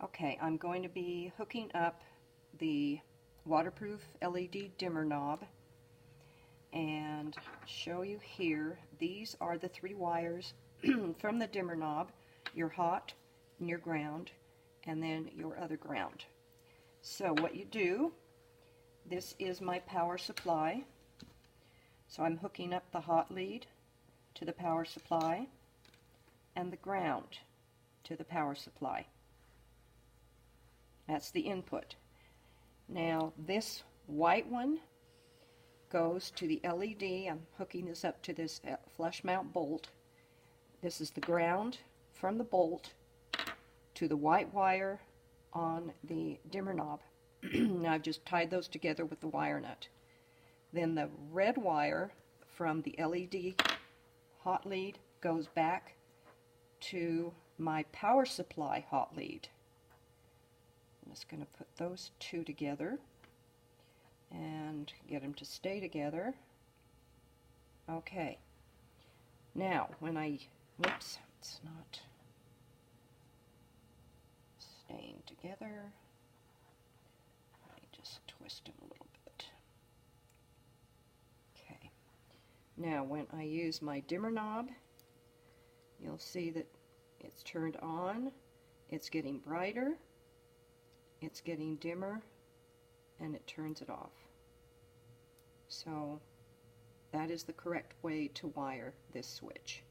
Okay, I'm going to be hooking up the waterproof LED dimmer knob and show you here. These are the 3 wires from the dimmer knob, your hot and your ground, and then your other ground. So what you do, this is my power supply. So I'm hooking up the hot lead to the power supply and the ground to the power supply. That's the input. Now this white one goes to the LED. I'm hooking this up to this flush mount bolt. This is the ground from the bolt to the white wire on the dimmer knob. Now I've just tied those together with the wire nut. Then the red wire from the LED hot lead goes back to my power supply hot lead. I'm just going to put those 2 together and get them to stay together. Okay. Now, when whoops, it's not staying together. Let me just twist them a little bit. Okay. Now, when I use my dimmer knob, you'll see that it's turned on, it's getting brighter, it's getting dimmer, and it turns it off. So that is the correct way to wire this switch.